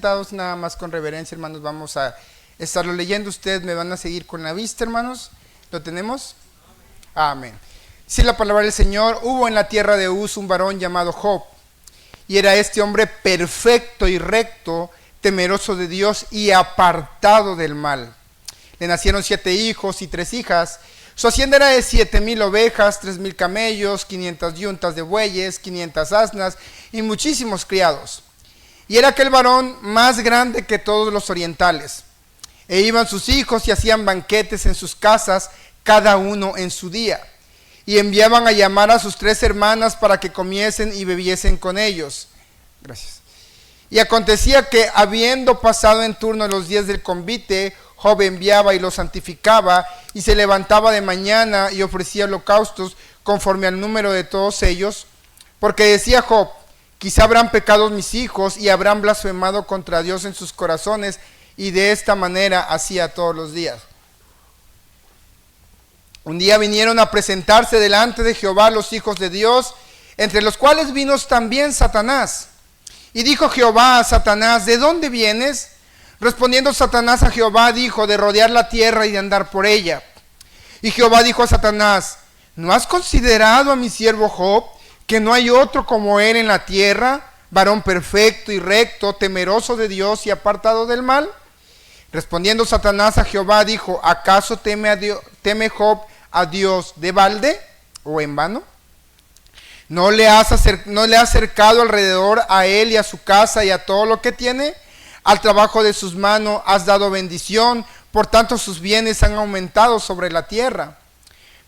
Nada más con reverencia, hermanos, vamos a estarlo leyendo. Ustedes me van a seguir con la vista, hermanos. ¿Lo tenemos? Amén. Sí, la palabra del Señor: hubo en la tierra de Uz un varón llamado Job, y era este hombre perfecto y recto, temeroso de Dios y apartado del mal. Le nacieron 7 hijos y 3 hijas. Su hacienda era de 7,000 ovejas, 3,000 camellos, 500 yuntas de bueyes, 500 asnas y muchísimos criados. Y era aquel varón más grande que todos los orientales. E iban sus hijos y hacían banquetes en sus casas, cada uno en su día. Y enviaban a llamar a sus 3 hermanas para que comiesen y bebiesen con ellos. Gracias. Y acontecía que, habiendo pasado en turno los días del convite, Job enviaba y los santificaba, y se levantaba de mañana y ofrecía holocaustos conforme al número de todos ellos, porque decía Job: quizá habrán pecado mis hijos y habrán blasfemado contra Dios en sus corazones, y de esta manera hacía todos los días. Un día vinieron a presentarse delante de Jehová los hijos de Dios, entre los cuales vino también Satanás. Y dijo Jehová a Satanás: ¿de dónde vienes? Respondiendo Satanás a Jehová dijo: de rodear la tierra y de andar por ella. Y Jehová dijo a Satanás: ¿no has considerado a mi siervo Job, que no hay otro como él en la tierra, varón perfecto y recto, temeroso de Dios y apartado del mal? Respondiendo Satanás a Jehová dijo: ¿acaso teme Job a Dios de balde o en vano? ¿No le has acercado alrededor a él y a su casa y a todo lo que tiene? Al trabajo de sus manos has dado bendición, por tanto sus bienes han aumentado sobre la tierra.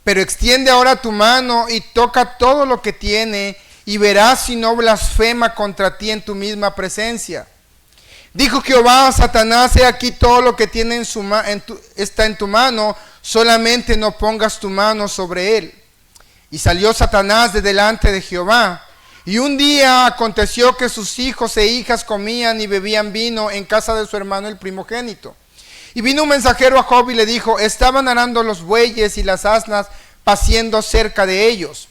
Pero extiende ahora tu mano y toca todo lo que tiene, y verás si no blasfema contra ti en tu misma presencia. Dijo Jehová a Satanás: he aquí todo lo que tiene está en tu mano, solamente no pongas tu mano sobre él. Y salió Satanás de delante de Jehová. Y un día aconteció que sus hijos e hijas comían y bebían vino en casa de su hermano el primogénito. Y vino un mensajero a Job y le dijo: estaban arando los bueyes y las asnas paciendo cerca de ellos.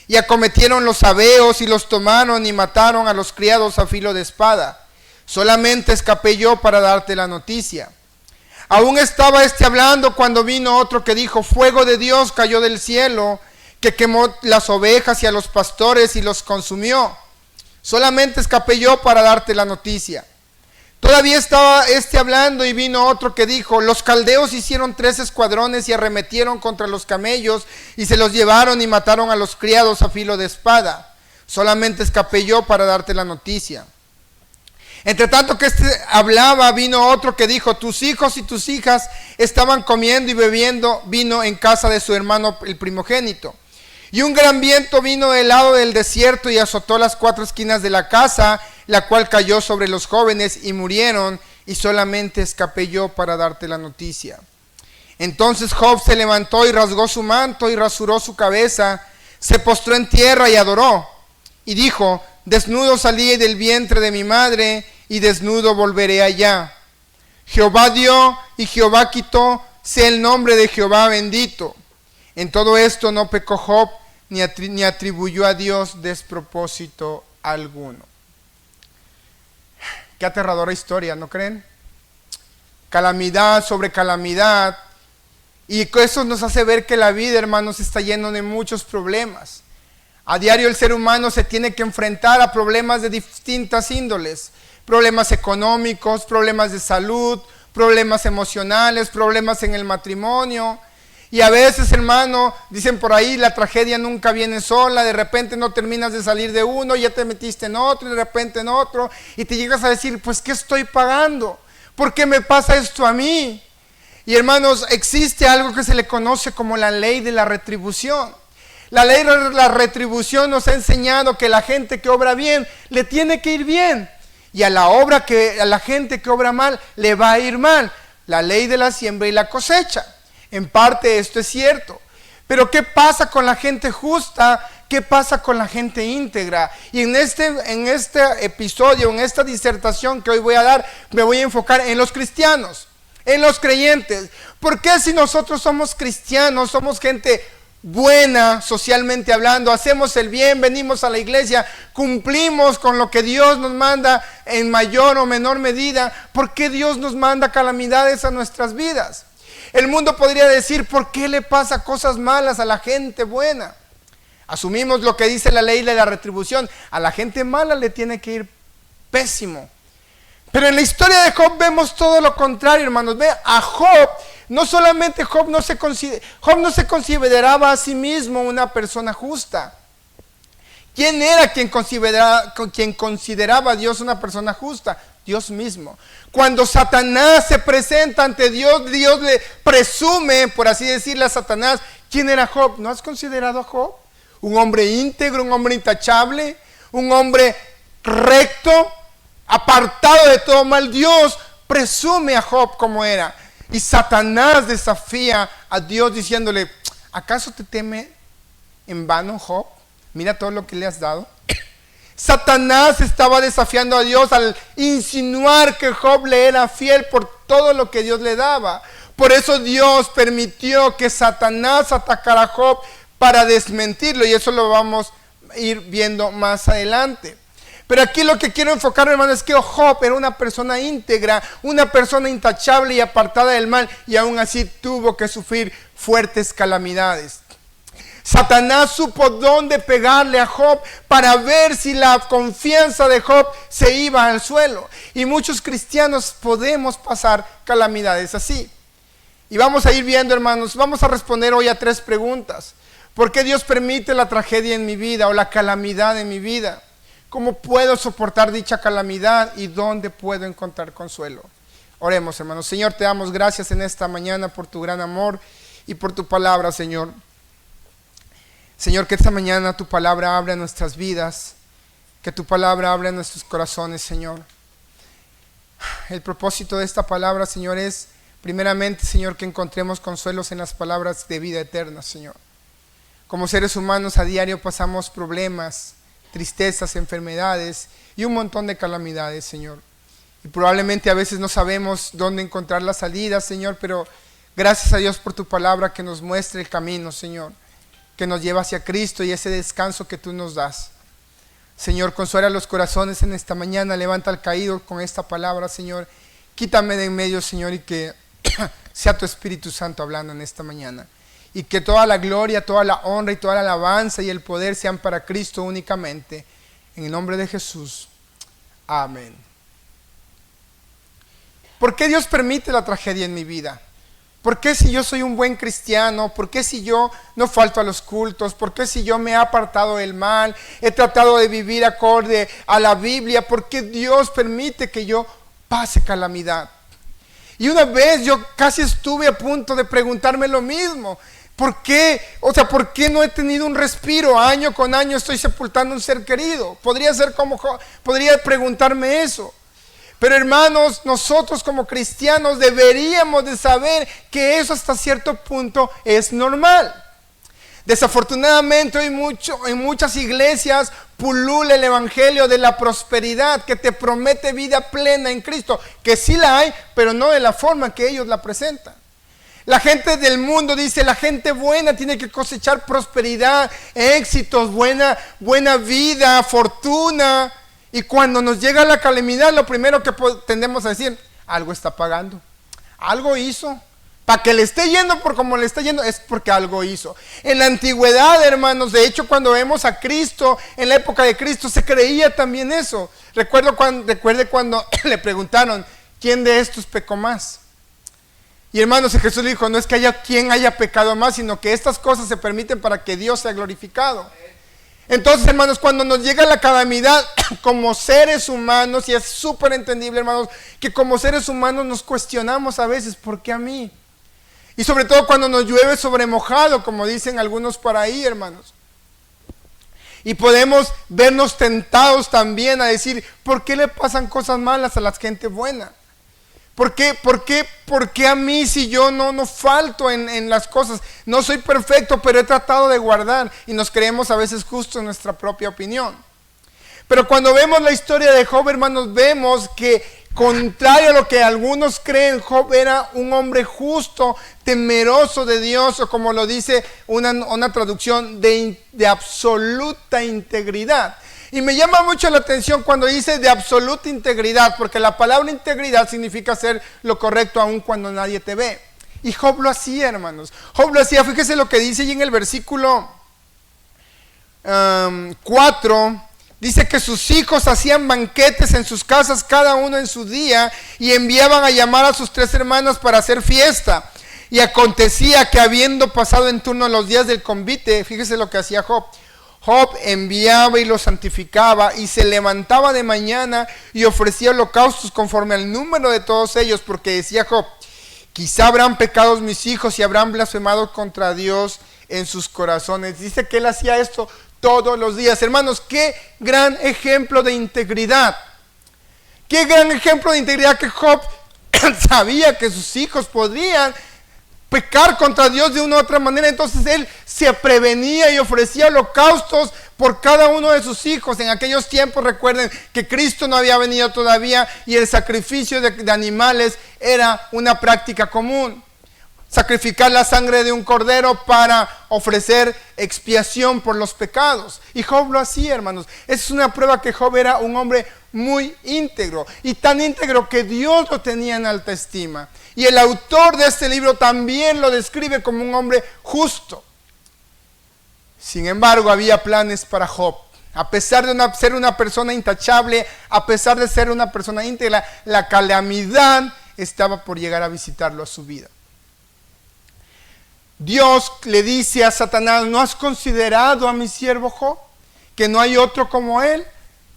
Y acometieron los sabeos y los tomaron y mataron a los criados a filo de espada. Solamente escapé yo para darte la noticia. Aún estaba hablando cuando vino otro que dijo: fuego de Dios cayó del cielo, que quemó las ovejas y a los pastores y los consumió. Solamente escapé yo para darte la noticia. Todavía estaba hablando y vino otro que dijo: los caldeos hicieron 3 escuadrones y arremetieron contra los camellos y se los llevaron y mataron a los criados a filo de espada. Solamente escapé yo para darte la noticia. Entre tanto que hablaba, vino otro que dijo: tus hijos y tus hijas estaban comiendo y bebiendo vino en casa de su hermano el primogénito. Y un gran viento vino del lado del desierto y azotó las 4 esquinas de la casa, la cual cayó sobre los jóvenes y murieron, y solamente escapé yo para darte la noticia. Entonces Job se levantó y rasgó su manto y rasuró su cabeza, se postró en tierra y adoró. Y dijo: desnudo salí del vientre de mi madre, y desnudo volveré allá. Jehová dio y Jehová quitó, sea el nombre de Jehová bendito. En todo esto no pecó Job, ni atribuyó a Dios despropósito alguno. Qué aterradora historia, ¿no creen? Calamidad sobre calamidad. Y eso nos hace ver que la vida, hermanos, está llena de muchos problemas. A diario el ser humano se tiene que enfrentar a problemas de distintas índoles. Problemas económicos, problemas de salud, problemas emocionales, problemas en el matrimonio. Y a veces, hermano, dicen por ahí, la tragedia nunca viene sola. De repente no terminas de salir de uno, ya te metiste en otro, y de repente en otro, y te llegas a decir: pues ¿qué estoy pagando? ¿Por qué me pasa esto a mí? Y hermanos, existe algo que se le conoce como la ley de la retribución. La ley de la retribución nos ha enseñado que la gente que obra bien le tiene que ir bien, y a la gente que obra mal le va a ir mal. La ley de la siembra y la cosecha. En parte esto es cierto, pero ¿qué pasa con la gente justa? ¿Qué pasa con la gente íntegra? Y en este episodio, en esta disertación que hoy voy a dar, me voy a enfocar en los cristianos, en los creyentes. ¿Por qué si nosotros somos cristianos, somos gente buena socialmente hablando, hacemos el bien, venimos a la iglesia, cumplimos con lo que Dios nos manda en mayor o menor medida, ¿por qué Dios nos manda calamidades a nuestras vidas? El mundo podría decir, ¿por qué le pasa cosas malas a la gente buena? Asumimos lo que dice la ley de la retribución, a la gente mala le tiene que ir pésimo. Pero en la historia de Job vemos todo lo contrario, hermanos. Ve a Job, no solamente Job no se consideraba a sí mismo una persona justa. ¿Quién era quien consideraba a Dios una persona justa? Dios mismo. Cuando Satanás se presenta ante Dios, Dios le presume, por así decirle a Satanás, ¿quién era Job? ¿No has considerado a Job? Un hombre íntegro, un hombre intachable, un hombre recto, apartado de todo mal. Dios presume a Job como era. Y Satanás desafía a Dios diciéndole, ¿acaso te teme en vano, Job? Mira todo lo que le has dado. Satanás estaba desafiando a Dios al insinuar que Job le era fiel por todo lo que Dios le daba. Por eso Dios permitió que Satanás atacara a Job para desmentirlo, y eso lo vamos a ir viendo más adelante. Pero aquí lo que quiero enfocar, hermano, es que Job era una persona íntegra, una persona intachable y apartada del mal, y aún así tuvo que sufrir fuertes calamidades. Satanás supo dónde pegarle a Job para ver si la confianza de Job se iba al suelo. Y muchos cristianos podemos pasar calamidades así. Y vamos a ir viendo, hermanos, vamos a responder hoy a 3 preguntas. ¿Por qué Dios permite la tragedia en mi vida o la calamidad en mi vida? ¿Cómo puedo soportar dicha calamidad y dónde puedo encontrar consuelo? Oremos, hermanos. Señor, te damos gracias en esta mañana por tu gran amor y por tu palabra, Señor. Señor, que esta mañana tu palabra abra nuestras vidas, que tu palabra abra nuestros corazones, Señor. El propósito de esta palabra, Señor, es primeramente, Señor, que encontremos consuelos en las palabras de vida eterna, Señor. Como seres humanos a diario pasamos problemas, tristezas, enfermedades y un montón de calamidades, Señor. Y probablemente a veces no sabemos dónde encontrar la salida, Señor, pero gracias a Dios por tu palabra que nos muestre el camino, Señor, que nos lleva hacia Cristo y ese descanso que tú nos das. Señor, consuela los corazones en esta mañana, levanta al caído con esta palabra, Señor. Quítame de en medio, Señor, y que sea tu Espíritu Santo hablando en esta mañana. Y que toda la gloria, toda la honra y toda la alabanza y el poder sean para Cristo únicamente. En el nombre de Jesús. Amén. ¿Por qué Dios permite la tragedia en mi vida? ¿Por qué si yo soy un buen cristiano? ¿Por qué si yo no falto a los cultos? ¿Por qué si yo me he apartado del mal? He tratado de vivir acorde a la Biblia. ¿Por qué Dios permite que yo pase calamidad? Y una vez yo casi estuve a punto de preguntarme lo mismo. ¿Por qué? O sea, ¿por qué no he tenido un respiro? Año con año estoy sepultando un ser querido. Podría preguntarme eso. Pero hermanos, nosotros como cristianos deberíamos de saber que eso hasta cierto punto es normal. Desafortunadamente hoy en muchas iglesias pulula el evangelio de la prosperidad que te promete vida plena en Cristo, que sí la hay, pero no de la forma que ellos la presentan. La gente del mundo dice, la gente buena tiene que cosechar prosperidad, éxitos, buena vida, fortuna. Y cuando nos llega la calamidad, lo primero que tendemos a decir, algo está pagando, algo hizo. Para que le esté yendo por como le está yendo es porque algo hizo. En la antigüedad, hermanos, de hecho cuando vemos a Cristo, en la época de Cristo, se creía también eso. Recuerde cuando le preguntaron, ¿quién de estos pecó más? Y hermanos, Jesús le dijo, no es que haya quien haya pecado más, sino que estas cosas se permiten para que Dios sea glorificado. Entonces, hermanos, cuando nos llega la calamidad como seres humanos, y es súper entendible, hermanos, que como seres humanos nos cuestionamos a veces, ¿por qué a mí? Y sobre todo cuando nos llueve sobre mojado, como dicen algunos por ahí, hermanos. Y podemos vernos tentados también a decir, ¿por qué le pasan cosas malas a la gente buena? ¿Por qué a mí si yo no falto en las cosas? No soy perfecto, pero he tratado de guardar. Y nos creemos a veces justos en nuestra propia opinión. Pero cuando vemos la historia de Job, hermanos, vemos que Contrario a lo que algunos creen, Job era un hombre justo, temeroso de Dios, o como lo dice una traducción, de absoluta integridad. Y me llama mucho la atención cuando dice de absoluta integridad, porque la palabra integridad significa hacer lo correcto aun cuando nadie te ve. Y Job lo hacía, hermanos. Job lo hacía. Fíjese lo que dice ahí en el versículo 4. Dice que sus hijos hacían banquetes en sus casas, cada uno en su día, y enviaban a llamar a sus 3 hermanas para hacer fiesta. Y acontecía que habiendo pasado en turno los días del convite, fíjese lo que hacía Job. Job enviaba y los santificaba, y se levantaba de mañana y ofrecía holocaustos conforme al número de todos ellos, porque decía Job: quizá habrán pecado mis hijos y habrán blasfemado contra Dios en sus corazones. Dice que él hacía esto todos los días. Hermanos, qué gran ejemplo de integridad. Qué gran ejemplo de integridad, que Job sabía que sus hijos podrían pecar contra Dios de una u otra manera. Entonces él se prevenía y ofrecía holocaustos por cada uno de sus hijos. En aquellos tiempos, recuerden que Cristo no había venido todavía, y el sacrificio de animales era una práctica común. Sacrificar la sangre de un cordero para ofrecer expiación por los pecados. Y Job lo hacía, hermanos. Es una prueba que Job era un hombre muy íntegro, y tan íntegro que Dios lo tenía en alta estima. Y el autor de este libro también lo describe como un hombre justo. Sin embargo, había planes para Job. A pesar de ser una persona intachable, a pesar de ser una persona íntegra, la calamidad estaba por llegar a visitarlo a su vida. Dios le dice a Satanás: ¿no has considerado a mi siervo Job, que no hay otro como él,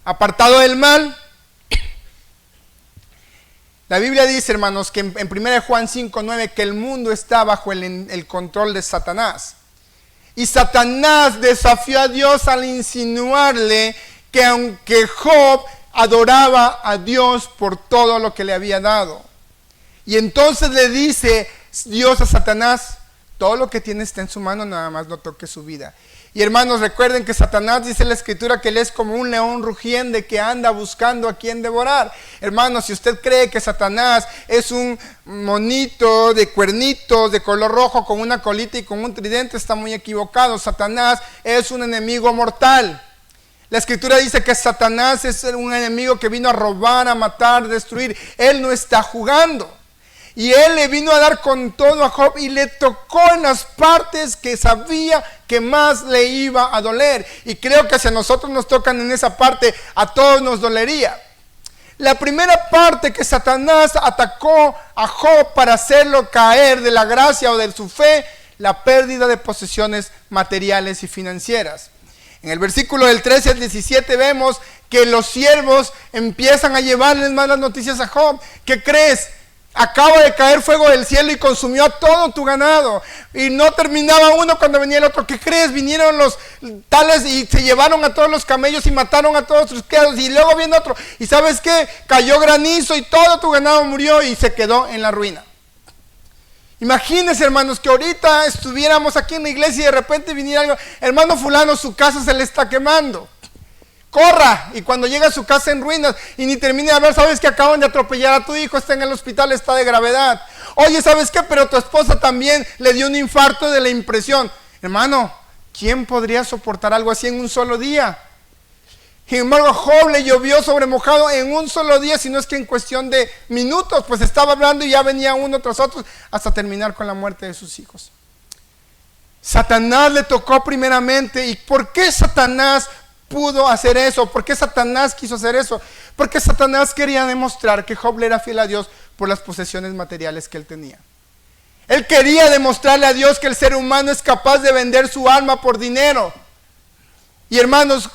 apartado del mal? La Biblia dice, hermanos, que en 1 Juan 5:9, que el mundo está bajo el control de Satanás. Y Satanás desafió a Dios al insinuarle que aunque Job adoraba a Dios por todo lo que le había dado. Y entonces le dice Dios a Satanás: todo lo que tiene está en su mano, nada más no toque su vida. Y hermanos, recuerden que Satanás, dice la Escritura, que él es como un león rugiente que anda buscando a quien devorar. Hermanos, si usted cree que Satanás es un monito de cuernitos de color rojo con una colita y con un tridente, está muy equivocado. Satanás es un enemigo mortal. La Escritura dice que Satanás es un enemigo que vino a robar, a matar, destruir. Él no está jugando. Y él le vino a dar con todo a Job, y le tocó en las partes que sabía que más le iba a doler. Y creo que si a nosotros nos tocan en esa parte, a todos nos dolería. La primera parte que Satanás atacó a Job para hacerlo caer de la gracia o de su fe: la pérdida de posesiones materiales y financieras. En el versículo del 13 al 17 vemos que los siervos empiezan a llevarles malas noticias a Job. ¿Qué crees? Acaba de caer fuego del cielo y consumió a todo tu ganado. Y no terminaba uno cuando venía el otro. ¿Qué crees? Vinieron los tales y se llevaron a todos los camellos y mataron a todos tus criados. Y luego viene otro. ¿Y sabes qué? Cayó granizo y todo tu ganado murió y se quedó en la ruina. Imagínense, hermanos, que ahorita estuviéramos aquí en la iglesia y de repente viniera algo: hermano fulano, su casa se le está quemando. Corra, y cuando llega a su casa en ruinas y ni termine de hablar, sabes que acaban de atropellar a tu hijo, está en el hospital, está de gravedad. Oye, ¿sabes qué? Pero tu esposa también le dio un infarto de la impresión. Hermano, ¿quién podría soportar algo así en un solo día? Sin embargo, Job le llovió sobre mojado en un solo día, si no es que en cuestión de minutos, pues estaba hablando y ya venía uno tras otro hasta terminar con la muerte de sus hijos. Satanás le tocó primeramente. ¿Y por qué Satanás pudo hacer eso? ¿Por qué Satanás quiso hacer eso? Porque Satanás quería demostrar que Job le era fiel a Dios por las posesiones materiales que él tenía. Él quería demostrarle a Dios que el ser humano es capaz de vender su alma por dinero. Y hermanos,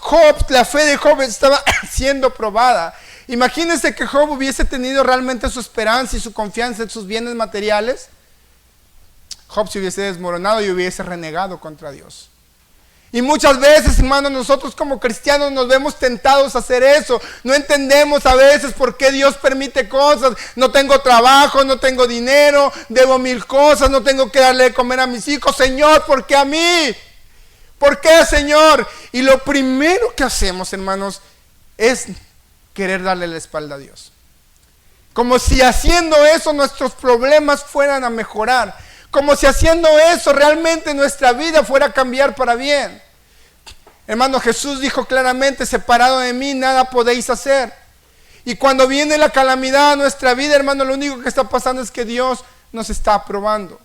la fe de Job estaba siendo probada. Imagínense que Job hubiese tenido realmente su esperanza y su confianza en sus bienes materiales. Job se hubiese desmoronado y hubiese renegado contra Dios. Y muchas veces, hermanos, nosotros como cristianos nos vemos tentados a hacer eso. No entendemos a veces por qué Dios permite cosas. No tengo trabajo, no tengo dinero, debo 1000 cosas, no tengo que darle de comer a mis hijos. Señor, ¿por qué a mí? ¿Por qué, Señor? Y lo primero que hacemos, hermanos, es querer darle la espalda a Dios. Como si haciendo eso nuestros problemas fueran a mejorar. Como si haciendo eso realmente nuestra vida fuera a cambiar para bien. Hermano, Jesús dijo claramente, separado de mí nada podéis hacer. Y cuando viene la calamidad a nuestra vida, hermano, lo único que está pasando es que Dios nos está probando.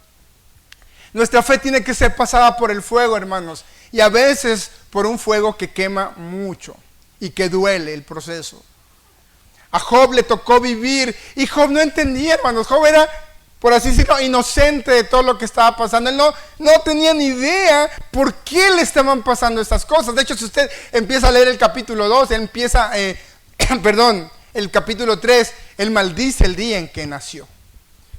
Nuestra fe tiene que ser pasada por el fuego, hermanos. Y a veces por un fuego que quema mucho y que duele el proceso. A Job le tocó vivir y Job no entendía, hermanos. Job era, por así decirlo, inocente de todo lo que estaba pasando. Él no tenía ni idea por qué le estaban pasando estas cosas. De hecho, si usted empieza a leer el capítulo 2, él empieza, el capítulo 3, él maldice el día en que nació.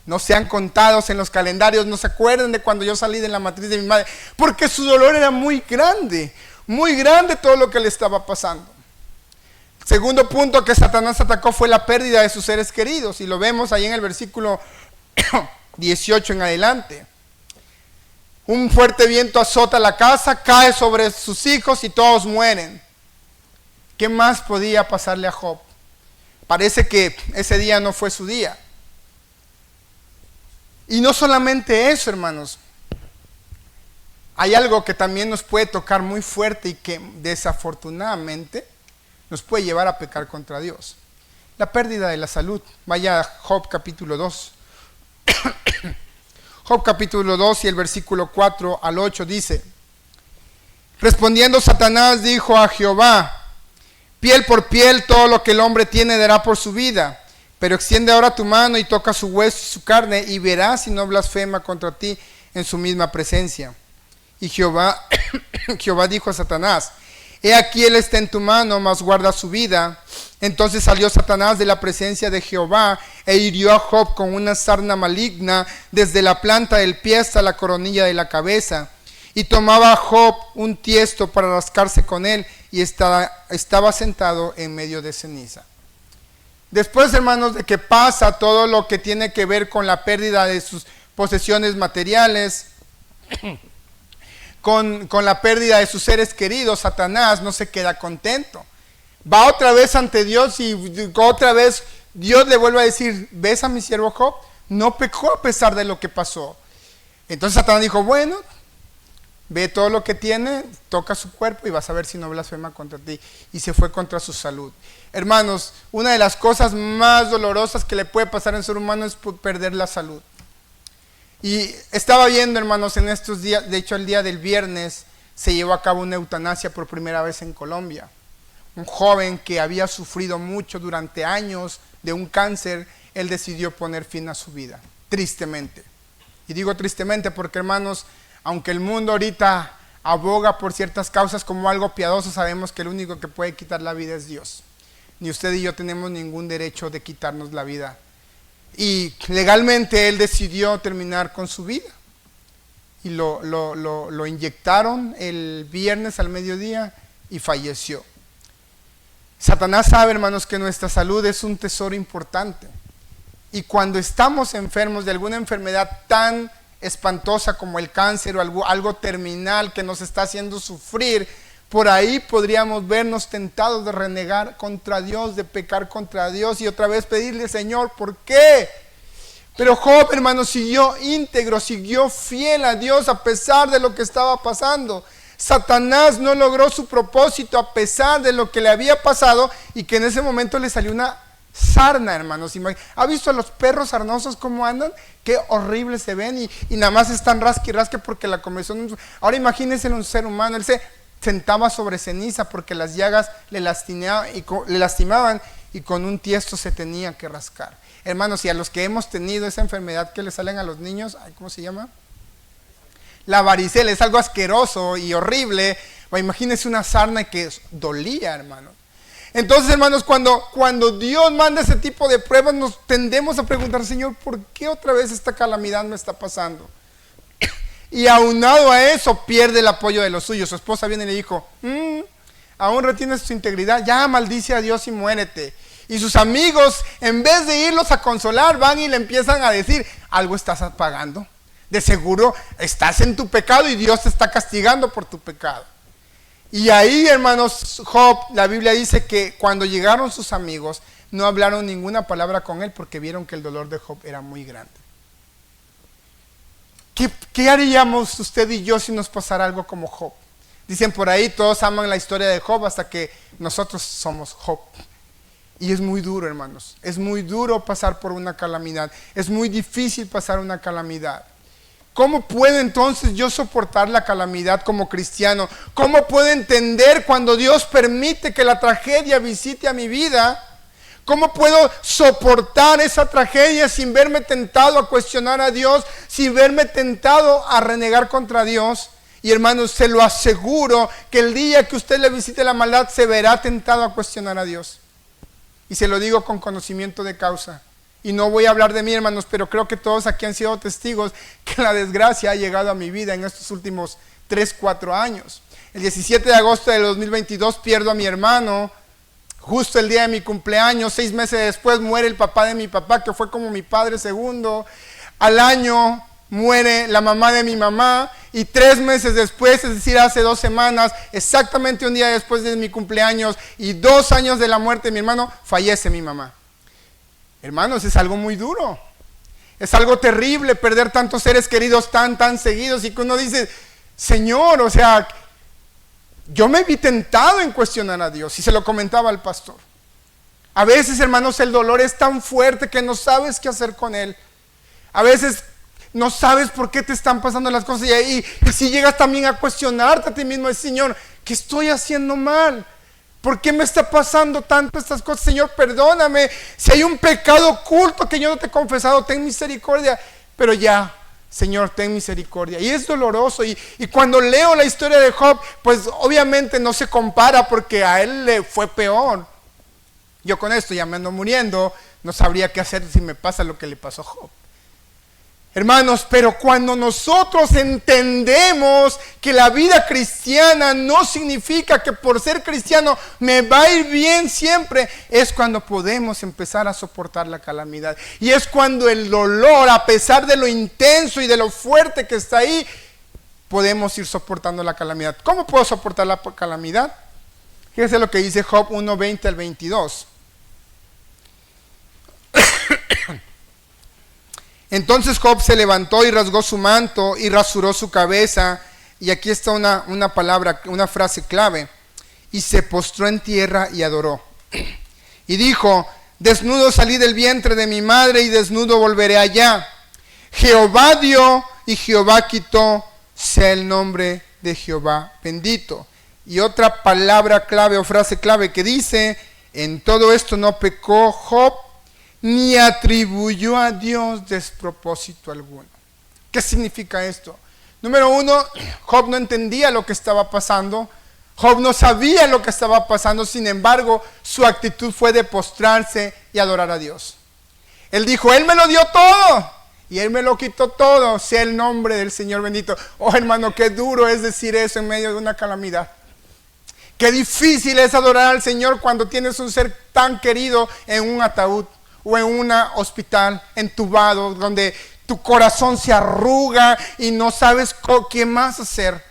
No sean contados en los calendarios, no se acuerden de cuando yo salí de la matriz de mi madre, porque su dolor era muy grande todo lo que le estaba pasando. Segundo punto que Satanás atacó fue la pérdida de sus seres queridos, y lo vemos ahí en el versículo 18 en adelante. Un fuerte viento azota la casa, cae sobre sus hijos y todos mueren. ¿Qué más podía pasarle a Job? Parece que ese día no fue su día. Y no solamente eso, hermanos. Hay algo que también nos puede tocar muy fuerte y que desafortunadamente nos puede llevar a pecar contra Dios. La pérdida de la salud. Vaya a Job capítulo 2. Job capítulo 2 y el versículo 4 al 8 dice: respondiendo Satanás dijo a Jehová: piel por piel todo lo que el hombre tiene dará por su vida. Pero extiende ahora tu mano y toca su hueso y su carne, y verás si no blasfema contra ti en su misma presencia. Y Jehová dijo a Satanás: he aquí él está en tu mano, mas guarda su vida. Entonces salió Satanás de la presencia de Jehová e hirió a Job con una sarna maligna desde la planta del pie hasta la coronilla de la cabeza. Y tomaba a Job un tiesto para rascarse con él, y estaba sentado en medio de ceniza. Después, hermanos, de que pasa todo lo que tiene que ver con la pérdida de sus posesiones materiales, con la pérdida de sus seres queridos, Satanás no se queda contento. Va otra vez ante Dios y otra vez Dios le vuelve a decir: ¿ves a mi siervo Job? No pecó a pesar de lo que pasó. Entonces Satanás dijo: bueno, ve todo lo que tiene, toca su cuerpo y vas a ver si no blasfema contra ti. Y se fue contra su salud. Hermanos, una de las cosas más dolorosas que le puede pasar al ser humano es perder la salud. Y estaba viendo, hermanos, en estos días, de hecho el día del viernes, se llevó a cabo una eutanasia por primera vez en Colombia. Un joven que había sufrido mucho durante años de un cáncer, él decidió poner fin a su vida, tristemente. Y digo tristemente porque, hermanos, aunque el mundo ahorita aboga por ciertas causas como algo piadoso, sabemos que el único que puede quitar la vida es Dios. Ni usted y yo tenemos ningún derecho de quitarnos la vida. Y legalmente él decidió terminar con su vida. Y lo inyectaron el viernes al mediodía y falleció. Satanás sabe, hermanos, que nuestra salud es un tesoro importante. Y cuando estamos enfermos de alguna enfermedad tan espantosa como el cáncer o algo terminal que nos está haciendo sufrir, por ahí podríamos vernos tentados de renegar contra Dios, de pecar contra Dios y otra vez pedirle: Señor, ¿por qué? Pero Job, hermano, siguió íntegro, siguió fiel a Dios a pesar de lo que estaba pasando. Satanás no logró su propósito a pesar de lo que le había pasado y que en ese momento le salió una sarna, hermanos. ¿Ha visto a los perros sarnosos cómo andan? Qué horribles se ven y nada más están rasque y rasque porque la comezón. Ahora imagínense en un ser humano, él se sentaba sobre ceniza porque las llagas le lastimaban y con un tiesto se tenía que rascar. Hermanos, y a los que hemos tenido esa enfermedad que le salen a los niños, ¿cómo se llama? La varicela, es algo asqueroso y horrible. Imagínense una sarna que dolía, hermanos. Entonces, hermanos, cuando Dios manda ese tipo de pruebas, nos tendemos a preguntar: Señor, ¿por qué otra vez esta calamidad me está pasando? Y aunado a eso, pierde el apoyo de los suyos. Su esposa viene y le dijo: aún retienes tu integridad, ya maldice a Dios y muérete. Y sus amigos, en vez de irlos a consolar, van y le empiezan a decir: algo estás pagando. De seguro estás en tu pecado y Dios te está castigando por tu pecado. Y ahí, hermanos, Job, la Biblia dice que cuando llegaron sus amigos, no hablaron ninguna palabra con él porque vieron que el dolor de Job era muy grande. ¿Qué haríamos usted y yo si nos pasara algo como Job? Dicen por ahí, todos aman la historia de Job hasta que nosotros somos Job. Y es muy duro, hermanos. Es muy duro pasar por una calamidad. Es muy difícil pasar una calamidad. ¿Cómo puedo entonces yo soportar la calamidad como cristiano? ¿Cómo puedo entender cuando Dios permite que la tragedia visite a mi vida? ¿Cómo puedo soportar esa tragedia sin verme tentado a cuestionar a Dios, sin verme tentado a renegar contra Dios? Y hermanos, se lo aseguro que el día que usted le visite la maldad se verá tentado a cuestionar a Dios. Y se lo digo con conocimiento de causa. Y no voy a hablar de mí, hermanos, pero creo que todos aquí han sido testigos que la desgracia ha llegado a mi vida en estos últimos 3, 4 años. El 17 de agosto de 2022 pierdo a mi hermano. Justo el día de mi cumpleaños, 6 meses después muere el papá de mi papá, que fue como mi padre segundo. Al año muere la mamá de mi mamá. Y 3 meses después, es decir, hace 2 semanas, exactamente un día después de mi cumpleaños y 2 años de la muerte de mi hermano, fallece mi mamá. Hermanos, es algo muy duro. Es algo terrible perder tantos seres queridos tan seguidos y que uno dice, Señor, o sea, yo me vi tentado en cuestionar a Dios y se lo comentaba al pastor. A veces, hermanos, el dolor es tan fuerte que no sabes qué hacer con él. A veces no sabes por qué te están pasando las cosas y si llegas también a cuestionarte a ti mismo, Señor, ¿qué estoy haciendo mal? ¿Por qué me está pasando tanto estas cosas? Señor, perdóname. Si hay un pecado oculto que yo no te he confesado, ten misericordia. Pero ya, Señor, ten misericordia. Y es doloroso. Y cuando leo la historia de Job, pues obviamente no se compara porque a él le fue peor. Yo con esto ya me ando muriendo, no sabría qué hacer si me pasa lo que le pasó a Job. Hermanos, pero cuando nosotros entendemos que la vida cristiana no significa que por ser cristiano me va a ir bien siempre, es cuando podemos empezar a soportar la calamidad. Y es cuando el dolor, a pesar de lo intenso y de lo fuerte que está ahí, podemos ir soportando la calamidad. ¿Cómo puedo soportar la calamidad? Fíjense lo que dice Job 1:20 al 22. Entonces Job se levantó y rasgó su manto y rasuró su cabeza. Y aquí está una palabra, una frase clave. Y se postró en tierra y adoró. Y dijo, desnudo salí del vientre de mi madre y desnudo volveré allá. Jehová dio y Jehová quitó, sea el nombre de Jehová bendito. Y otra palabra clave o frase clave que dice, en todo esto no pecó Job, ni atribuyó a Dios despropósito alguno. ¿Qué significa esto? Número 1, Job no entendía lo que estaba pasando. Job no sabía lo que estaba pasando, sin embargo, su actitud fue de postrarse y adorar a Dios. Él dijo, Él me lo dio todo y Él me lo quitó todo, sea el nombre del Señor bendito. Oh, hermano, qué duro es decir eso en medio de una calamidad. Qué difícil es adorar al Señor cuando tienes un ser tan querido en un ataúd o en un hospital entubado, donde tu corazón se arruga y no sabes qué más hacer.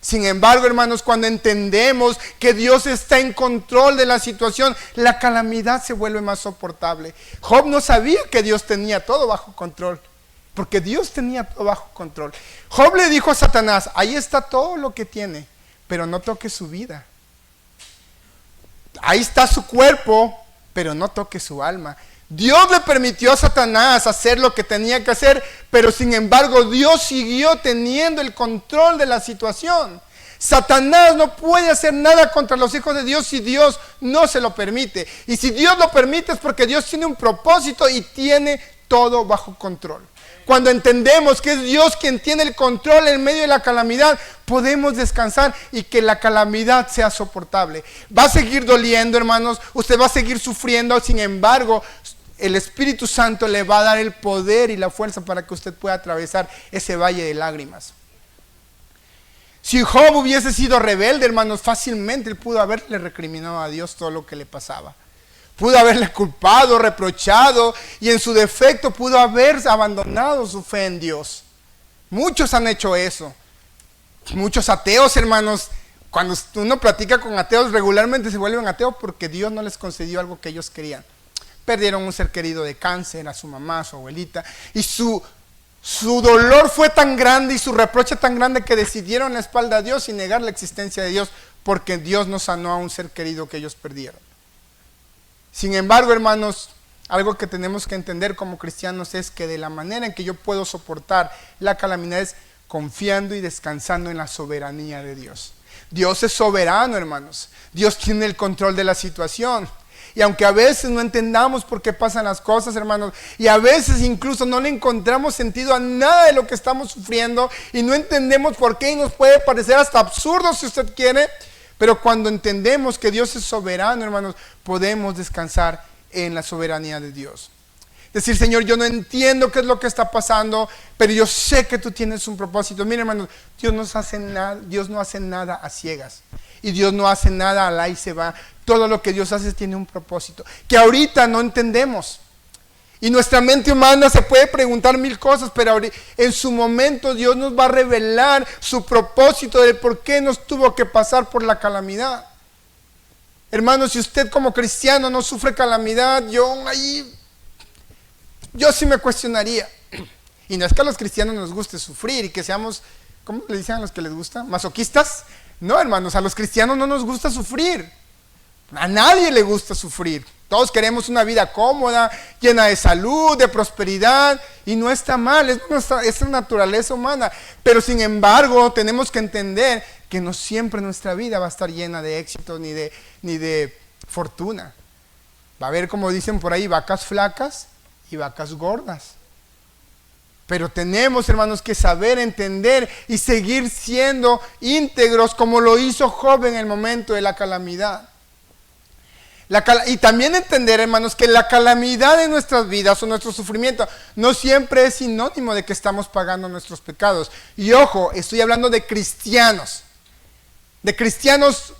Sin embargo, hermanos, cuando entendemos que Dios está en control de la situación, la calamidad se vuelve más soportable. Job no sabía que Dios tenía todo bajo control, porque Dios tenía todo bajo control. Job le dijo a Satanás, ahí está todo lo que tiene, pero no toques su vida. Ahí está su cuerpo, pero no toques su alma. Dios le permitió a Satanás hacer lo que tenía que hacer, pero sin embargo Dios siguió teniendo el control de la situación. Satanás no puede hacer nada contra los hijos de Dios si Dios no se lo permite. Y si Dios lo permite es porque Dios tiene un propósito y tiene todo bajo control. Cuando entendemos que es Dios quien tiene el control en medio de la calamidad, podemos descansar y que la calamidad sea soportable. Va a seguir doliendo, hermanos, usted va a seguir sufriendo, sin embargo, el Espíritu Santo le va a dar el poder y la fuerza para que usted pueda atravesar ese valle de lágrimas. Si Job hubiese sido rebelde, hermanos, fácilmente él pudo haberle recriminado a Dios todo lo que le pasaba. Pudo haberle culpado, reprochado y en su defecto pudo haber abandonado su fe en Dios. Muchos han hecho eso. Muchos ateos, hermanos, cuando uno platica con ateos regularmente se vuelven ateos porque Dios no les concedió algo que ellos querían. Perdieron un ser querido de cáncer, a su mamá, a su abuelita, y su dolor fue tan grande y su reproche tan grande que decidieron la espalda a Dios y negar la existencia de Dios, porque Dios no sanó a un ser querido que ellos perdieron. Sin embargo, hermanos, algo que tenemos que entender como cristianos es que de la manera en que yo puedo soportar la calamidad es confiando y descansando en la soberanía de Dios. Dios es soberano, hermanos. Dios tiene el control de la situación. Y aunque a veces no entendamos por qué pasan las cosas, hermanos, y a veces incluso no le encontramos sentido a nada de lo que estamos sufriendo y no entendemos por qué, y nos puede parecer hasta absurdo si usted quiere, pero cuando entendemos que Dios es soberano, hermanos, podemos descansar en la soberanía de Dios. Decir, Señor, yo no entiendo qué es lo que está pasando, pero yo sé que tú tienes un propósito. Mira, hermanos, Dios no hace nada a ciegas. Y Dios no hace nada al ahí se va. Todo lo que Dios hace tiene un propósito, que ahorita no entendemos. Y nuestra mente humana se puede preguntar mil cosas, pero en su momento Dios nos va a revelar su propósito de por qué nos tuvo que pasar por la calamidad. Hermanos, si usted como cristiano no sufre calamidad, yo sí me cuestionaría. Y no es que a los cristianos nos guste sufrir y que seamos, ¿cómo le dicen a los que les gusta? ¿Masoquistas? No, hermanos, a los cristianos no nos gusta sufrir. A nadie le gusta sufrir. Todos queremos una vida cómoda, llena de salud, de prosperidad, y no está mal, es la naturaleza humana. Pero sin embargo, tenemos que entender que no siempre nuestra vida va a estar llena de éxito ni de fortuna. Va a haber, como dicen por ahí, vacas flacas y vacas gordas. Pero tenemos, hermanos, que saber entender y seguir siendo íntegros como lo hizo Job en el momento de la calamidad. Y también entender, hermanos, que la calamidad de nuestras vidas o nuestro sufrimiento no siempre es sinónimo de que estamos pagando nuestros pecados. Y ojo, estoy hablando de cristianos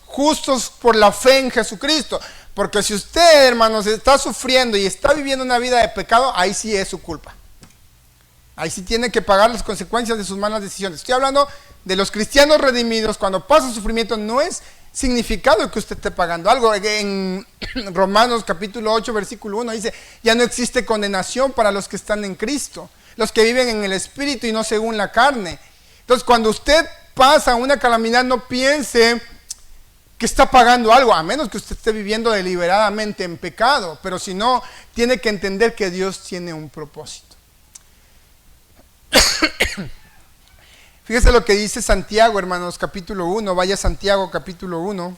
justos por la fe en Jesucristo. Porque si usted, hermanos, está sufriendo y está viviendo una vida de pecado, ahí sí es su culpa. Ahí sí tiene que pagar las consecuencias de sus malas decisiones. Estoy hablando de los cristianos redimidos. Cuando pasa sufrimiento no es significado que usted esté pagando algo. En Romanos capítulo 8 versículo 1 dice: ya no existe condenación para los que están en Cristo, los que viven en el Espíritu y no según la carne. Entonces, cuando usted pasa una calamidad, no piense que está pagando algo, a menos que usted esté viviendo deliberadamente en pecado. Pero si no, tiene que entender que Dios tiene un propósito. Fíjese lo que dice Santiago, hermanos, capítulo 1. Vaya Santiago, capítulo 1.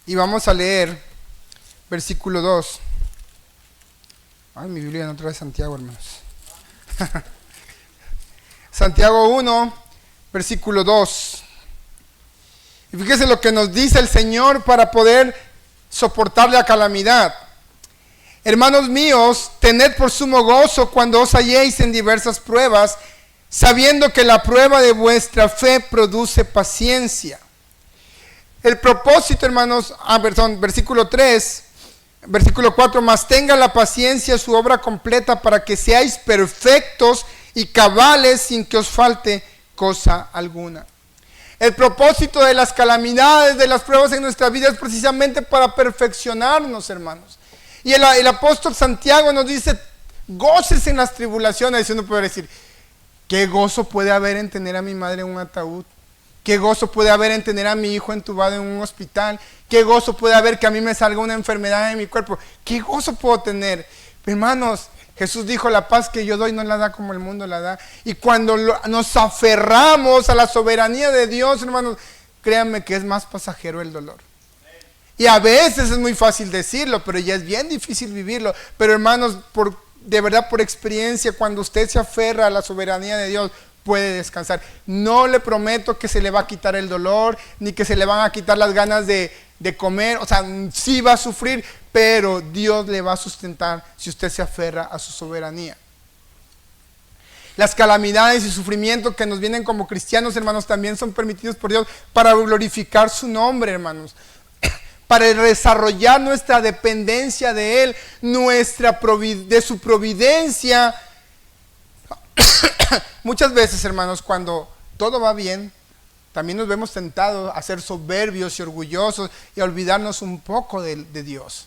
Y vamos a leer versículo 2. Ay, mi Biblia no trae Santiago, hermanos. Santiago 1, versículo 2. Y fíjese lo que nos dice el Señor para poder soportar la calamidad. Hermanos míos, tened por sumo gozo cuando os halléis en diversas pruebas, sabiendo que la prueba de vuestra fe produce paciencia. El propósito, hermanos, versículo 3, versículo 4, mas tenga la paciencia su obra completa para que seáis perfectos y cabales sin que os falte cosa alguna. El propósito de las calamidades, de las pruebas en nuestra vida es precisamente para perfeccionarnos, hermanos. Y el apóstol Santiago nos dice: gócese en las tribulaciones. Y uno puede decir: ¿qué gozo puede haber en tener a mi madre en un ataúd? ¿Qué gozo puede haber en tener a mi hijo entubado en un hospital? ¿Qué gozo puede haber que a mí me salga una enfermedad en mi cuerpo? ¿Qué gozo puedo tener? Hermanos, Jesús dijo: la paz que yo doy no la da como el mundo la da. Y cuando nos aferramos a la soberanía de Dios, hermanos, créanme que es más pasajero el dolor. Y a veces es muy fácil decirlo, pero ya es bien difícil vivirlo. Pero hermanos, de verdad, por experiencia, cuando usted se aferra a la soberanía de Dios, puede descansar. No le prometo que se le va a quitar el dolor, ni que se le van a quitar las ganas de comer. O sea, sí va a sufrir, pero Dios le va a sustentar si usted se aferra a su soberanía. Las calamidades y sufrimientos que nos vienen como cristianos, hermanos, también son permitidos por Dios para glorificar su nombre, hermanos. Para desarrollar nuestra dependencia de Él, de su providencia. Muchas veces, hermanos, cuando todo va bien, también nos vemos tentados a ser soberbios y orgullosos y a olvidarnos un poco de Dios.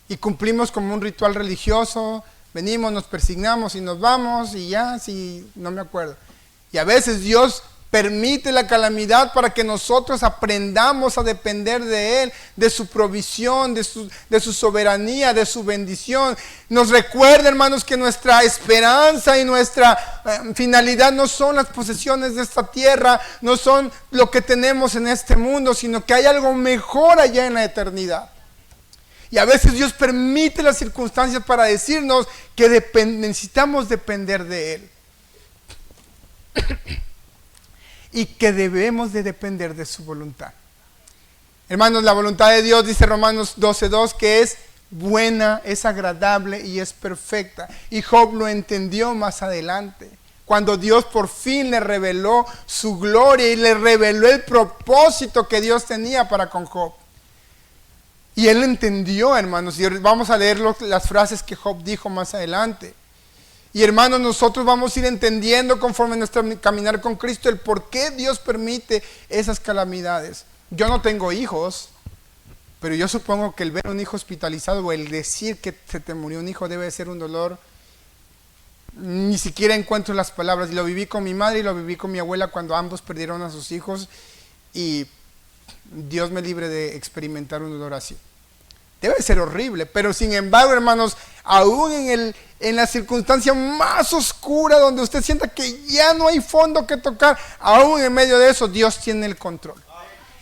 Y cumplimos como un ritual religioso, venimos, nos persignamos y nos vamos y ya, sí, no me acuerdo. Y a veces Dios permite la calamidad para que nosotros aprendamos a depender de Él, de su provisión, de su soberanía, de su bendición. Nos recuerda, hermanos, que nuestra esperanza y nuestra finalidad no son las posesiones de esta tierra, no son lo que tenemos en este mundo, sino que hay algo mejor allá en la eternidad. Y a veces Dios permite las circunstancias para decirnos que necesitamos depender de Él. Y que debemos de depender de su voluntad. Hermanos, la voluntad de Dios, dice Romanos 12:2, que es buena, es agradable y es perfecta. Y Job lo entendió más adelante, cuando Dios por fin le reveló su gloria y le reveló el propósito que Dios tenía para con Job. Y él entendió, hermanos, y vamos a leer las frases que Job dijo más adelante. Y hermanos, nosotros vamos a ir entendiendo conforme nuestro caminar con Cristo el por qué Dios permite esas calamidades. Yo no tengo hijos, pero yo supongo que el ver un hijo hospitalizado o el decir que se te murió un hijo debe ser un dolor. Ni siquiera encuentro las palabras. Y lo viví con mi madre y lo viví con mi abuela cuando ambos perdieron a sus hijos. Y Dios me libre de experimentar un dolor así. Debe ser horrible, pero sin embargo, hermanos, aún en la circunstancia más oscura, donde usted sienta que ya no hay fondo que tocar, aún en medio de eso, Dios tiene el control.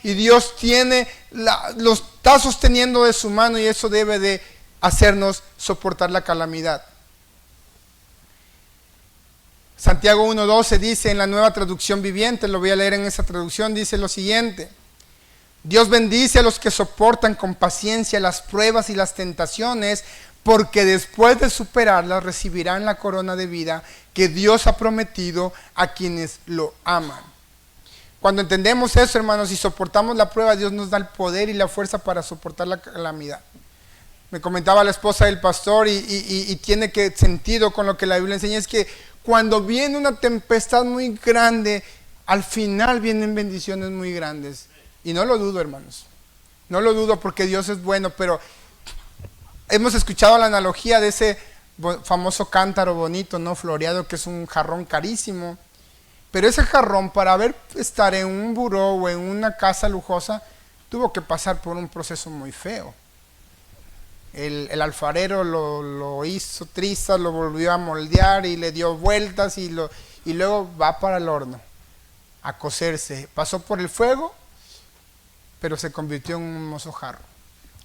Y Dios está sosteniendo de su mano, y eso debe de hacernos soportar la calamidad. Santiago 1:12 dice en la Nueva Traducción Viviente, lo voy a leer en esa traducción, dice lo siguiente: Dios bendice a los que soportan con paciencia las pruebas y las tentaciones, porque después de superarlas recibirán la corona de vida que Dios ha prometido a quienes lo aman. Cuando entendemos eso, hermanos, y soportamos la prueba, Dios nos da el poder y la fuerza para soportar la calamidad. Me comentaba la esposa del pastor y tiene sentido con lo que la Biblia enseña, es que cuando viene una tempestad muy grande, al final vienen bendiciones muy grandes. Y no lo dudo, hermanos. No lo dudo, porque Dios es bueno, pero hemos escuchado la analogía de ese famoso cántaro bonito, ¿no? Floreado, que es un jarrón carísimo. Pero ese jarrón, para estar en un buró o en una casa lujosa, tuvo que pasar por un proceso muy feo. El alfarero lo hizo trizas, lo volvió a moldear y le dio vueltas y luego va para el horno a cocerse. Pasó por el fuego, pero se convirtió en un hermoso jarro.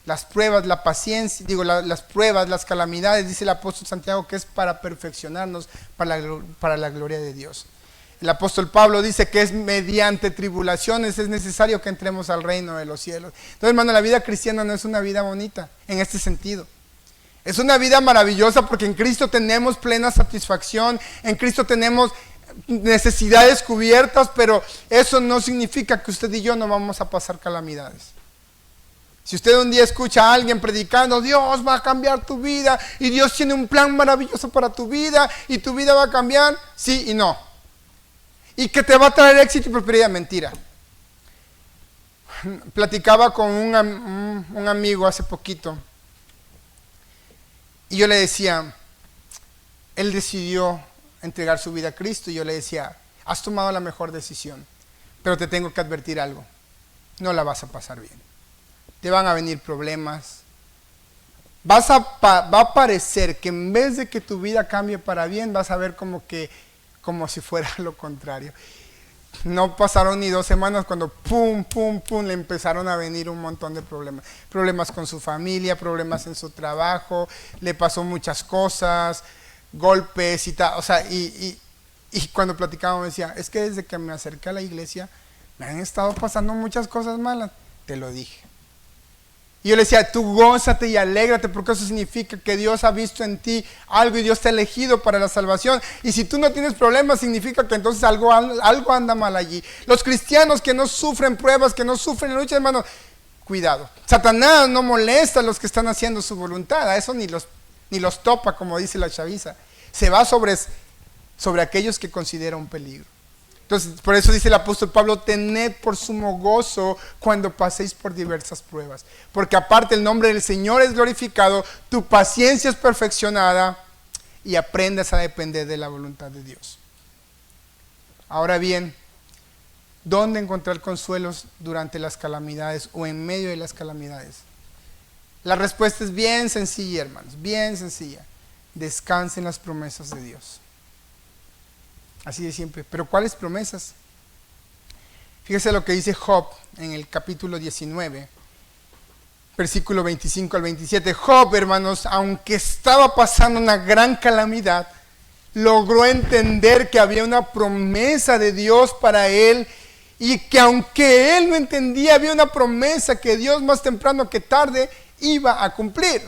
Las pruebas, la paciencia, las pruebas, las calamidades, dice el apóstol Santiago, que es para perfeccionarnos para la gloria de Dios. El apóstol Pablo dice que es mediante tribulaciones es necesario que entremos al reino de los cielos. Entonces, hermano, la vida cristiana no es una vida bonita en este sentido. Es una vida maravillosa porque en Cristo tenemos plena satisfacción, en Cristo tenemos necesidades cubiertas, pero eso no significa que usted y yo no vamos a pasar calamidades. Si usted un día escucha a alguien predicando, Dios va a cambiar tu vida y Dios tiene un plan maravilloso para tu vida y tu vida va a cambiar, sí y no. Y que te va a traer éxito y prosperidad, mentira. Platicaba con un amigo hace poquito y yo le decía, él decidió entregar su vida a Cristo, y yo le decía, has tomado la mejor decisión, pero te tengo que advertir algo, no la vas a pasar bien, te van a venir problemas, va a parecer que en vez de que tu vida cambie para bien, vas a ver como si fuera lo contrario. No pasaron ni 2 semanas cuando pum, le empezaron a venir un montón de problemas. Problemas con su familia, problemas en su trabajo, le pasó muchas cosas, golpes y tal. O sea, y cuando platicábamos me decía, es que desde que me acerqué a la iglesia me han estado pasando muchas cosas malas. Te lo dije. Y yo le decía, tú gózate y alégrate, porque eso significa que Dios ha visto en ti algo y Dios te ha elegido para la salvación. Y si tú no tienes problemas, significa que entonces algo anda mal allí. Los cristianos que no sufren pruebas, que no sufren lucha, hermano, cuidado. Satanás no molesta a los que están haciendo su voluntad, a eso ni los topa, como dice la chaviza. Se va sobre aquellos que considera un peligro. Entonces, por eso dice el apóstol Pablo, tened por sumo gozo cuando paséis por diversas pruebas. Porque aparte el nombre del Señor es glorificado, tu paciencia es perfeccionada y aprendas a depender de la voluntad de Dios. Ahora bien, ¿dónde encontrar consuelos durante las calamidades o en medio de las calamidades? La respuesta es bien sencilla, hermanos, bien sencilla. Descansen las promesas de Dios. Así de siempre. ¿Pero cuáles promesas? Fíjese lo que dice Job en el capítulo 19, versículo 25 al 27. Job, hermanos, aunque estaba pasando una gran calamidad, logró entender que había una promesa de Dios para él y que aunque él no entendía, había una promesa que Dios más temprano que tarde iba a cumplir.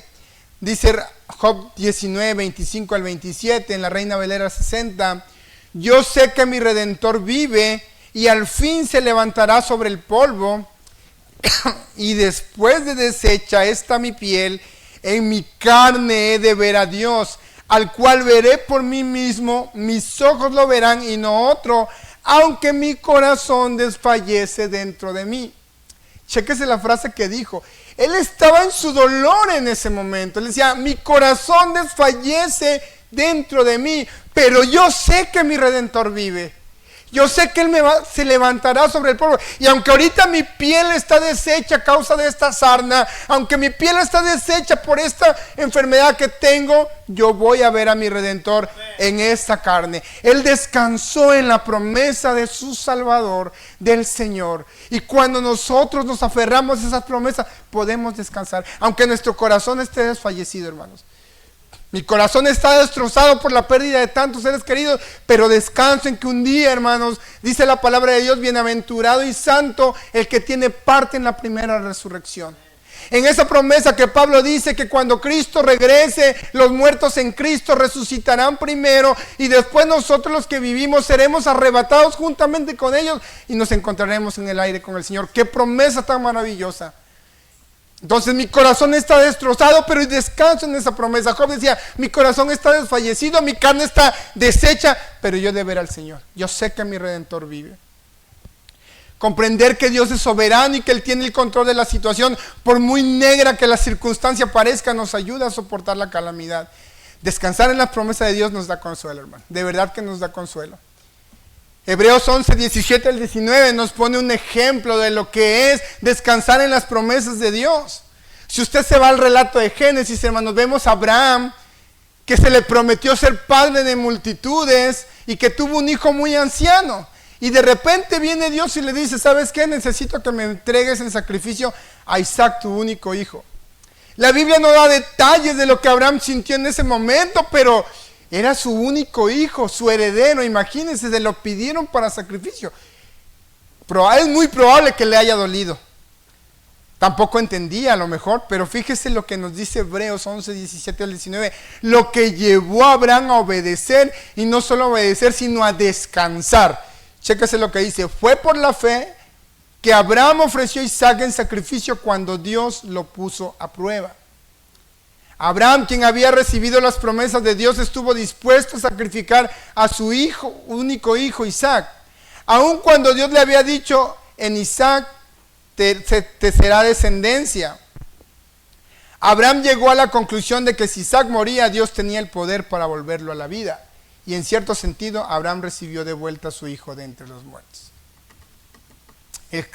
Dice Job 19, 25 al 27 en la Reina Valera 60. Yo sé que mi Redentor vive y al fin se levantará sobre el polvo y después de deshecha esta mi piel, en mi carne he de ver a Dios, al cual veré por mí mismo, mis ojos lo verán y no otro, aunque mi corazón desfallece dentro de mí. Chéquese la frase que dijo. Él estaba en su dolor en ese momento. Él decía, mi corazón desfallece dentro de mí, pero yo sé que mi Redentor vive. Yo sé que Él se levantará sobre el polvo. Y aunque ahorita mi piel está deshecha a causa de esta sarna, aunque mi piel está deshecha por esta enfermedad que tengo, yo voy a ver a mi Redentor en esta carne. Él descansó en la promesa de su Salvador, del Señor. Y cuando nosotros nos aferramos a esas promesas, podemos descansar. Aunque nuestro corazón esté desfallecido, hermanos. Mi corazón está destrozado por la pérdida de tantos seres queridos, pero descanso en que un día, hermanos, dice la palabra de Dios, bienaventurado y santo el que tiene parte en la primera resurrección. En esa promesa que Pablo dice que cuando Cristo regrese, los muertos en Cristo resucitarán primero y después nosotros los que vivimos seremos arrebatados juntamente con ellos y nos encontraremos en el aire con el Señor. ¡Qué promesa tan maravillosa! Entonces mi corazón está destrozado, pero descanso en esa promesa. Job decía, mi corazón está desfallecido, mi carne está deshecha, pero yo he de ver al Señor. Yo sé que mi Redentor vive. Comprender que Dios es soberano y que Él tiene el control de la situación, por muy negra que la circunstancia parezca, nos ayuda a soportar la calamidad. Descansar en la promesa de Dios nos da consuelo, hermano. De verdad que nos da consuelo. Hebreos 11, 17 al 19 nos pone un ejemplo de lo que es descansar en las promesas de Dios. Si usted se va al relato de Génesis, hermanos, vemos a Abraham que se le prometió ser padre de multitudes y que tuvo un hijo muy anciano. Y de repente viene Dios y le dice, ¿sabes qué? Necesito que me entregues en sacrificio a Isaac, tu único hijo. La Biblia no da detalles de lo que Abraham sintió en ese momento, pero era su único hijo, su heredero, imagínense, se lo pidieron para sacrificio. Es muy probable que le haya dolido. Tampoco entendía a lo mejor, pero fíjese lo que nos dice Hebreos 11, 17 al 19. Lo que llevó a Abraham a obedecer, y no solo a obedecer, sino a descansar. Chéquese lo que dice, fue por la fe que Abraham ofreció a Isaac en sacrificio cuando Dios lo puso a prueba. Abraham, quien había recibido las promesas de Dios, estuvo dispuesto a sacrificar a su hijo, único hijo, Isaac. Aun cuando Dios le había dicho, en Isaac te será descendencia. Abraham llegó a la conclusión de que si Isaac moría, Dios tenía el poder para volverlo a la vida. Y en cierto sentido, Abraham recibió de vuelta a su hijo de entre los muertos.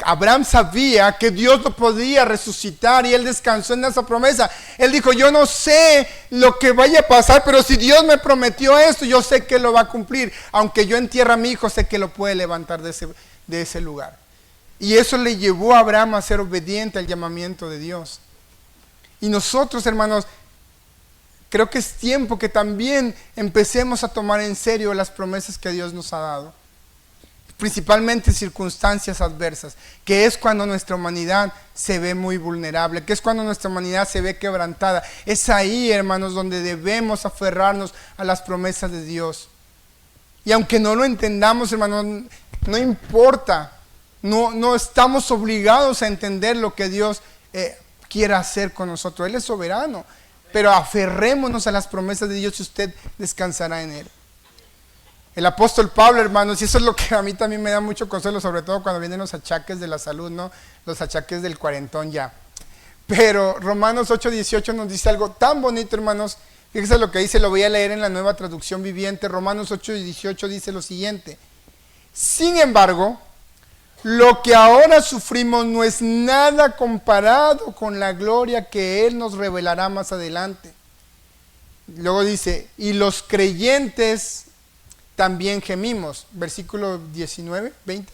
Abraham sabía que Dios lo podía resucitar y él descansó en esa promesa. Él dijo, yo no sé lo que vaya a pasar, pero si Dios me prometió esto, yo sé que lo va a cumplir. Aunque yo entierre a mi hijo, sé que lo puede levantar de ese lugar. Y eso le llevó a Abraham a ser obediente al llamamiento de Dios. Y nosotros, hermanos, creo que es tiempo que también empecemos a tomar en serio las promesas que Dios nos ha dado. Principalmente circunstancias adversas, que es cuando nuestra humanidad se ve muy vulnerable, que es cuando nuestra humanidad se ve quebrantada. Es ahí, hermanos, donde debemos aferrarnos a las promesas de Dios. Y aunque no lo entendamos, hermanos, no importa, no estamos obligados a entender lo que Dios quiera hacer con nosotros. Él es soberano, pero aferrémonos a las promesas de Dios y usted descansará en Él. El apóstol Pablo, hermanos, y eso es lo que a mí también me da mucho consuelo, sobre todo cuando vienen los achaques de la salud, ¿no? Los achaques del cuarentón ya. Pero Romanos 8:18 nos dice algo tan bonito, hermanos. Fíjense lo que dice, lo voy a leer en la Nueva Traducción Viviente. Romanos 8:18 dice lo siguiente: sin embargo, lo que ahora sufrimos no es nada comparado con la gloria que Él nos revelará más adelante. Luego dice, y los creyentes también gemimos, versículo 19, 20.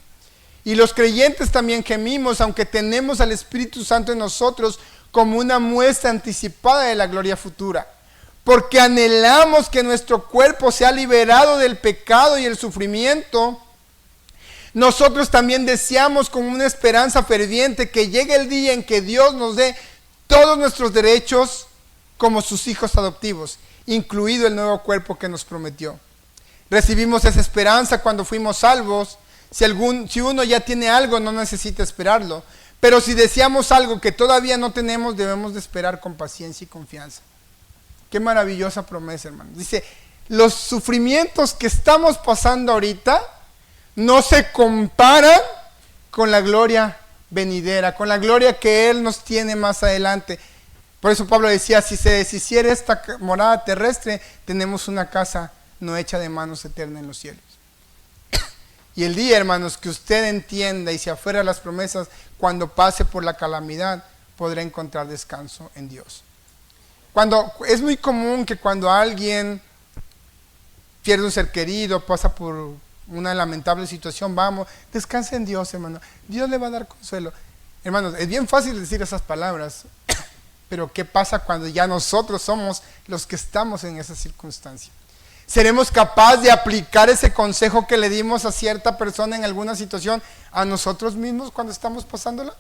Y los creyentes también gemimos, aunque tenemos al Espíritu Santo en nosotros como una muestra anticipada de la gloria futura. Porque anhelamos que nuestro cuerpo sea liberado del pecado y el sufrimiento. Nosotros también deseamos con una esperanza ferviente que llegue el día en que Dios nos dé todos nuestros derechos como sus hijos adoptivos, incluido el nuevo cuerpo que nos prometió. Recibimos esa esperanza cuando fuimos salvos. Si uno ya tiene algo, no necesita esperarlo. Pero si deseamos algo que todavía no tenemos, debemos de esperar con paciencia y confianza. Qué maravillosa promesa, hermano. Dice, los sufrimientos que estamos pasando ahorita no se comparan con la gloria venidera, con la gloria que Él nos tiene más adelante. Por eso Pablo decía, si se deshiciera esta morada terrestre, tenemos una casa no hecha de manos eterna en los cielos. Y el día, hermanos, que usted entienda y se aferre a las promesas, cuando pase por la calamidad, podrá encontrar descanso en Dios. Es muy común que cuando alguien pierde un ser querido, pasa por una lamentable situación, vamos, descanse en Dios, hermano. Dios le va a dar consuelo. Hermanos, es bien fácil decir esas palabras, pero ¿qué pasa cuando ya nosotros somos los que estamos en esa circunstancia? ¿Seremos capaces de aplicar ese consejo que le dimos a cierta persona en alguna situación a nosotros mismos cuando estamos pasándola?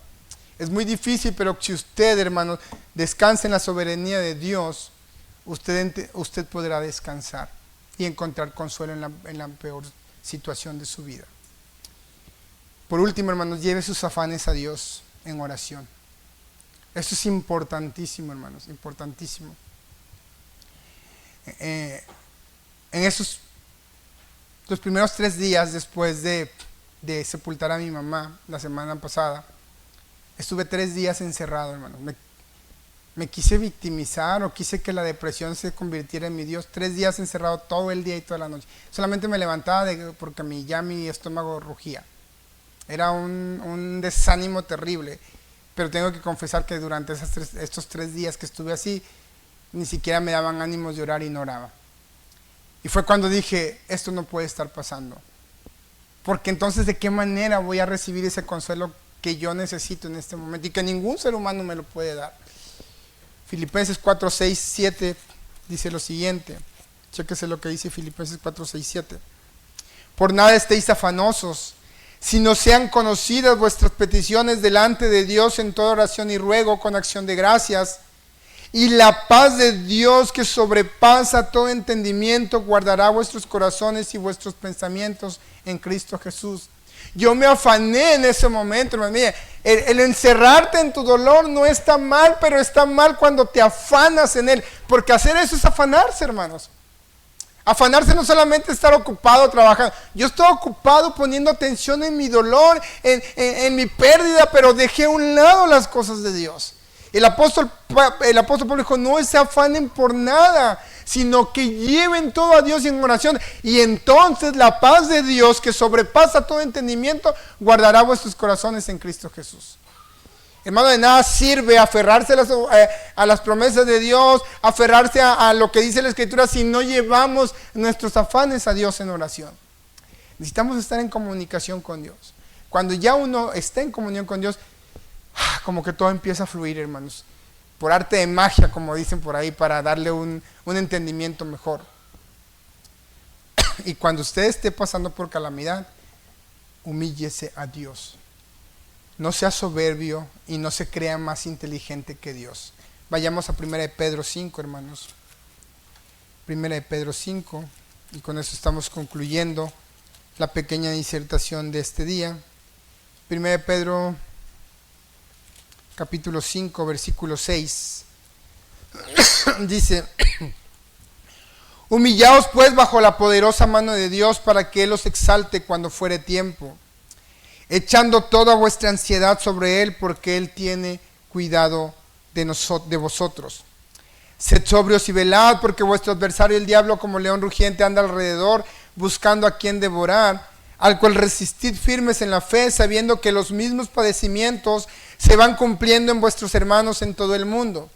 Es muy difícil, pero si usted, hermanos, descansa en la soberanía de Dios, usted podrá descansar y encontrar consuelo en la peor situación de su vida. Por último, hermanos, lleve sus afanes a Dios en oración. Esto es importantísimo, hermanos, importantísimo. En los primeros 3 días después de sepultar a mi mamá la semana pasada, estuve 3 días encerrado, hermano. Me quise victimizar o quise que la depresión se convirtiera en mi Dios. 3 días encerrado todo el día y toda la noche. Solamente me levantaba porque ya mi estómago rugía. Era un desánimo terrible. Pero tengo que confesar que durante estos 3 días que estuve así, ni siquiera me daban ánimos de orar y no oraba. Y fue cuando dije, esto no puede estar pasando. Porque entonces, ¿de qué manera voy a recibir ese consuelo que yo necesito en este momento y que ningún ser humano me lo puede dar? Filipenses 4, 6, 7 dice lo siguiente. Chéquese lo que dice Filipenses 4, 6, 7. Por nada estéis afanosos, sino sean conocidas vuestras peticiones delante de Dios en toda oración y ruego con acción de gracias. Y la paz de Dios, que sobrepasa todo entendimiento, guardará vuestros corazones y vuestros pensamientos en Cristo Jesús. Yo me afané en ese momento, hermano. Mire, el encerrarte en tu dolor no está mal, pero está mal cuando te afanas en él. Porque hacer eso es afanarse, hermanos. Afanarse no solamente estar ocupado trabajando. Yo estoy ocupado poniendo atención en mi dolor, en mi pérdida, pero dejé a un lado las cosas de Dios. El apóstol Pablo dijo, no se afanen por nada, sino que lleven todo a Dios en oración. Y entonces la paz de Dios, que sobrepasa todo entendimiento, guardará vuestros corazones en Cristo Jesús. Hermano, de nada sirve aferrarse a las promesas de Dios, aferrarse a lo que dice la Escritura, si no llevamos nuestros afanes a Dios en oración. Necesitamos estar en comunicación con Dios. Cuando ya uno está en comunión con Dios, como que todo empieza a fluir, hermanos, por arte de magia, como dicen por ahí, para darle un entendimiento mejor. Y cuando usted esté pasando por calamidad, humíllese a Dios. No sea soberbio y no se crea más inteligente que Dios. Vayamos a 1 de Pedro 5, hermanos. 1 de Pedro 5, y con eso estamos concluyendo la pequeña disertación de este día. 1 de Pedro capítulo 5, versículo 6, dice, Humillaos pues bajo la poderosa mano de Dios para que Él os exalte cuando fuere tiempo, echando toda vuestra ansiedad sobre Él porque Él tiene cuidado de vosotros. Sed sobrios y velad, porque vuestro adversario el diablo como león rugiente anda alrededor buscando a quien devorar, al cual resistid firmes en la fe, sabiendo que los mismos padecimientos se van cumpliendo en vuestros hermanos en todo el mundo.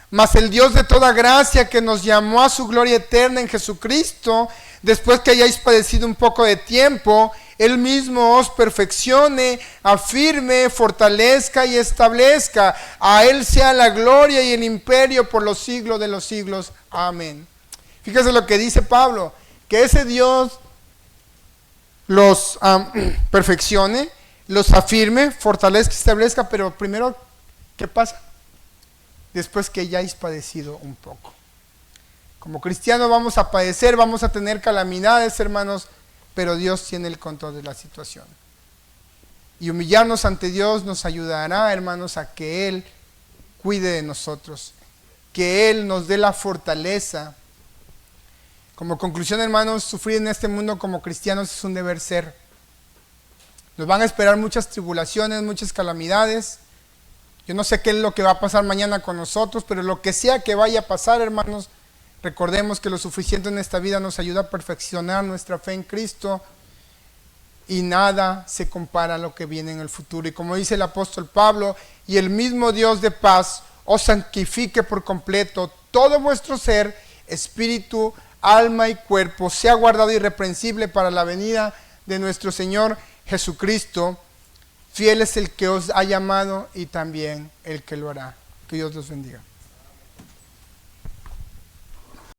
Mas el Dios de toda gracia, que nos llamó a su gloria eterna en Jesucristo, después que hayáis padecido un poco de tiempo, Él mismo os perfeccione, afirme, fortalezca y establezca. A Él sea la gloria y el imperio por los siglos de los siglos. Amén. Fíjese lo que dice Pablo, que ese Dios los perfeccione, los afirme, fortalezca y establezca, pero primero, ¿qué pasa? Después que hayáis padecido un poco. Como cristianos vamos a padecer, vamos a tener calamidades, hermanos, pero Dios tiene el control de la situación. Y humillarnos ante Dios nos ayudará, hermanos, a que Él cuide de nosotros, que Él nos dé la fortaleza. Como conclusión, hermanos, sufrir en este mundo como cristianos es un deber ser. Nos van a esperar muchas tribulaciones, muchas calamidades. Yo no sé qué es lo que va a pasar mañana con nosotros, pero lo que sea que vaya a pasar, hermanos, recordemos que lo suficiente en esta vida nos ayuda a perfeccionar nuestra fe en Cristo y nada se compara a lo que viene en el futuro. Y como dice el apóstol Pablo, y el mismo Dios de paz os santifique por completo todo vuestro ser, espíritu, alma y cuerpo, sea guardado irreprensible para la venida de nuestro Señor Jesucristo. Fiel es el que os ha llamado y también el que lo hará. Que Dios los bendiga.